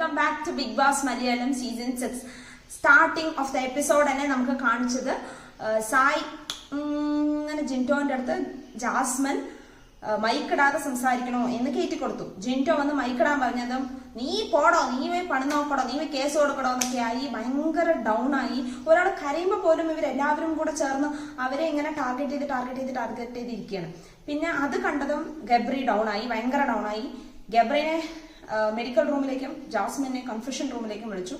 Welcome back to Bigg Boss Malayalam season 6. Starting of the episode തന്നെ നമുക്ക് കാണിച്ചത് സായ് അങ്ങനെ ജിൻറ്റോന്റെ അടുത്ത് ജാസ്മിൻ മൈക്കിടാതെ സംസാരിക്കണോ എന്ന് കയറ്റി കൊടുത്തു. ജിൻറ്റോ വന്ന് മൈക്കിടാൻ പറഞ്ഞതും നീ പോടോ, നീ പോയി പണി നോക്കടോ, നീ പോയി കേസ് കൊടുക്കടോ എന്നൊക്കെ ആയി ഭയങ്കര ഡൗൺ ആയി. ഒരാൾ കരയുമ്പോൾ പോലും ഇവരെല്ലാവരും കൂടെ ചേർന്ന് അവരെ ഇങ്ങനെ ടാർഗറ്റ് ചെയ്തിരിക്കുകയാണ്. പിന്നെ അത് കണ്ടതും ഗബ്രി ഡൗൺ ആയി, ഭയങ്കര ഡൗൺ ആയി. ഗബ്രിനെ മെഡിക്കൽ റൂമിലേക്കും ജാസ്മിനെ കൺഫ്യൂഷൻ റൂമിലേക്കും വിളിച്ചു.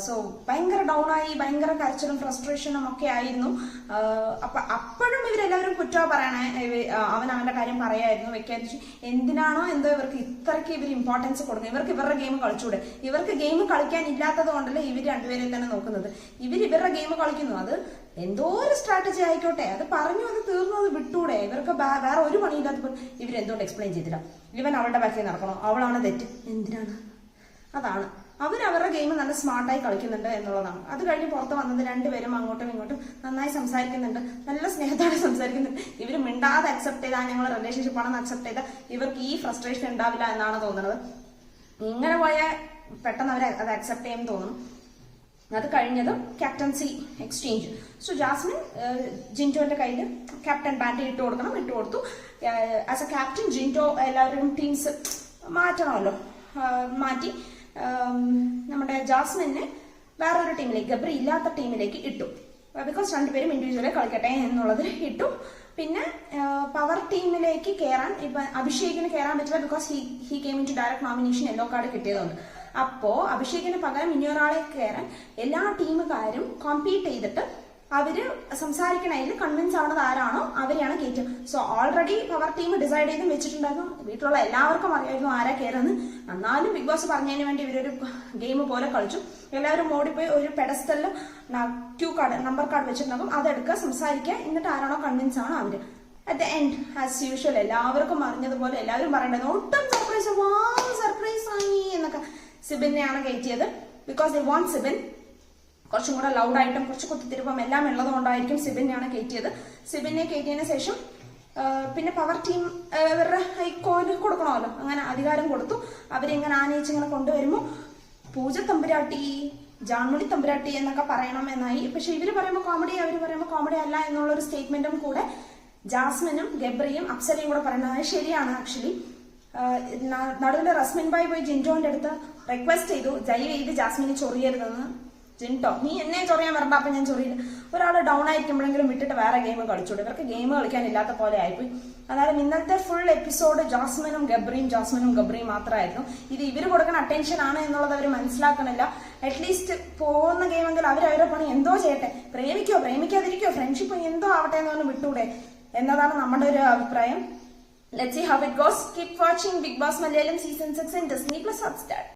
സോ ഭയങ്കര ഡൗൺ ആയി, ഭയങ്കര കരച്ചിലും ഫ്രസ്ട്രേഷനും ഒക്കെ ആയിരുന്നു. അപ്പോഴും ഇവരെല്ലാവരും കുറ്റം പറയണേ, അവന്റെ കാര്യം പറയായിരുന്നു, വെക്കാതിരിച്ചു. എന്തിനാണോ എന്തോ ഇവർക്ക് ഇത്രയ്ക്ക് ഇവർ ഇമ്പോർട്ടൻസ് കൊടുക്കുന്നത്? ഇവർക്ക് ഇവരുടെ ഗെയിം കളിച്ചൂടെ? ഇവർക്ക് ഗെയിം കളിക്കാൻ ഇല്ലാത്തത് കൊണ്ടല്ലേ ഇവർ രണ്ടുപേരെ തന്നെ നോക്കുന്നത്. ഇവരുടെ ഗെയിം കളിക്കുന്നു, അത് എന്തോ ഒരു സ്ട്രാറ്റജി ആയിക്കോട്ടെ, അത് പറഞ്ഞു, അത് തീർന്നു, അത് വിട്ടൂടെ? ഇവർക്ക് വേറെ ഒരു പണിയില്ലാത്തപ്പോൾ ഇവരെന്തുകൊണ്ട് എക്സ്പ്ലെയിൻ ചെയ്തില്ല? ഇവൻ അവളുടെ ബാക്കിൽ നടക്കണോ? അവളാണ് തെറ്റ്, എന്തിനാണ്? അതാണ് അവരവരുടെ ഗെയിം നല്ല സ്മാർട്ടായി കളിക്കുന്നുണ്ട് എന്നുള്ളതാണ്. അത് കഴിഞ്ഞ് പുറത്ത് വന്നത് രണ്ടുപേരും അങ്ങോട്ടും ഇങ്ങോട്ടും നന്നായി സംസാരിക്കുന്നുണ്ട്, നല്ല സ്നേഹത്തോടെ സംസാരിക്കുന്നുണ്ട്. ഇവർ മിണ്ടാതെ അക്സെപ്റ്റ് ചെയ്താൽ, ഞങ്ങൾ റിലേഷൻഷിപ്പ് ആണെന്ന് അക്സെപ്റ്റ് ചെയ്താൽ ഇവർക്ക് ഈ ഫ്രസ്ട്രേഷൻ ഉണ്ടാവില്ല എന്നാണ് തോന്നുന്നത്. ഇങ്ങനെ പോയാൽ പെട്ടെന്ന് അവർ അത് അക്സെപ്റ്റ് ചെയ്യുമെന്ന് തോന്നുന്നു. അത് കഴിഞ്ഞത് ക്യാപ്റ്റൻസി എക്സ്ചേഞ്ച്. സോ ജാസ്മിൻ ജിൻറ്റോന്റെ കയ്യിൽ ക്യാപ്റ്റൻ ബാൻഡ് ഇട്ട് കൊടുത്തു. ആസ് എ ക്യാപ്റ്റൻ ജിൻറ്റോ എല്ലാവരും ടീംസ് മാറ്റണമല്ലോ, മാറ്റി നമ്മുടെ ജാസ്മിനെ വേറൊരു ടീമിലേക്ക്, ഗബ്രി ഇല്ലാത്ത ടീമിലേക്ക് ഇട്ടു. ബിക്കോസ് രണ്ടുപേരും ഇൻഡിവിജ്വലി കളിക്കട്ടെ എന്നുള്ളത് ഇട്ടു. പിന്നെ പവർ ടീമിലേക്ക് കയറാൻ ഇപ്പൊ അഭിഷേകിന് കയറാൻ പറ്റില്ല, because he came in to direct nomination, yellow card കിട്ടിയതുകൊണ്ട്. അപ്പോ അഭിഷേകിന് പകരം ഇനിയൊരാളെ കയറാൻ എല്ലാ ടീമുകാരും കോമ്പീറ്റ് ചെയ്തിട്ട് അവര് സംസാരിക്കണതിൽ കൺവിൻസ് ആവുന്നത് ആരാണോ അവരെയാണ് കയറ്റുക. So already power team decide ചെയ്ത് വെച്ചിട്ടുണ്ടായിരുന്നു. വീട്ടിലുള്ള എല്ലാവർക്കും അറിയായിരുന്നു ആരാ കയറുന്നത്. എന്നാലും ബിഗ് ബോസ് പറഞ്ഞതിന് വേണ്ടി ഇവരൊരു ഗെയിം പോലെ കളിച്ചു. എല്ലാവരും ഓടിപ്പോയി ഒരു പെഡസ്റ്റലിൽ ക്യൂ കാർഡ്, നമ്പർ കാർഡ് വെച്ചിട്ടുണ്ടാകും, അതെടുക്കുക, സംസാരിക്കുക, എന്നിട്ട് ആരാണോ കൺവിൻസ് ആണോ അവര്. At the end as usual എല്ലാവർക്കും അറിഞ്ഞതുപോലെ എല്ലാവരും പറയേണ്ടത് ഒട്ടും സർപ്രൈസ് ആയി എന്നൊക്കെ സിബിനെയാണ് കയറ്റിയത്. Because they want Sibin. കുറച്ചും കൂടെ ലൗഡായിട്ടും കുറച്ച് കുത്തിത്തിരിപ്പം എല്ലാം ഉള്ളത് കൊണ്ടായിരിക്കും സിബിനെയാണ് കയറ്റിയത്. സിബിനെ കയറ്റിയതിനു ശേഷം പിന്നെ പവർ ടീം ഇവരുടെ കോല് കൊടുക്കണമല്ലോ, അങ്ങനെ അധികാരം കൊടുത്തു. അവരിങ്ങനെ ആനയിച്ചിങ്ങനെ കൊണ്ടുവരുമ്പോൾ പൂജ തമ്പുരാട്ടി, ജാൻമണി തമ്പുരാട്ടി എന്നൊക്കെ പറയണം എന്നായി. പക്ഷെ ഇവര് പറയുമ്പോൾ കോമഡി, അവര് പറയുമ്പോൾ കോമഡി അല്ല എന്നുള്ളൊരു സ്റ്റേറ്റ്മെന്റും കൂടെ ജാസ്മിനും ഗബ്രിയും അപ്സരയും കൂടെ പറയുന്നത് ശരിയാണ്. ആക്ച്വലി നടുവിൽ റസ്മിൻ ബായ് പോയി ജിൻറ്റോന്റെ അടുത്ത് റിക്വസ്റ്റ് ചെയ്തു, ദയവ് ചെയ്ത് ജാസ്മിനെ ചൊറിയരുതെന്ന്. ജിൻറ്റോ, നീ എന്നെ ചൊറിയാൻ വരണ്ട, അപ്പൊ ഞാൻ ചൊറിയില്ല. ഒരാൾ ഡൗൺ ആയിരിക്കുമ്പോഴെങ്കിലും വിട്ടിട്ട് വേറെ ഗെയിം കളിച്ചോളൂ. ഇവർക്ക് ഗെയിം കളിക്കാൻ ഇല്ലാത്ത പോലെ ആയിപ്പോയി. അതായത് ഇന്നത്തെ ഫുൾ എപ്പിസോഡ് ജാസ്മിനും ഗബ്രിയും മാത്രമായിരുന്നു. ഇത് ഇവര് കൊടുക്കുന്ന അറ്റൻഷൻ ആണ് എന്നുള്ളത് അവർ മനസ്സിലാക്കണില്ല. അറ്റ്ലീസ്റ്റ് പോകുന്ന ഗെയിമെങ്കിൽ അവരവരുടെ പണി എന്തോ ചെയ്യട്ടെ, പ്രേമിക്കാതിരിക്കോ, ഫ്രണ്ട്ഷിപ്പ് എന്തോ ആവട്ടെ എന്ന് പറഞ്ഞ് വിട്ടൂടെ എന്നതാണ് നമ്മുടെ ഒരു അഭിപ്രായം. Let's see how it goes. Keep watching Big Boss Malayalam Season 6 in Disney Plus Hotstar.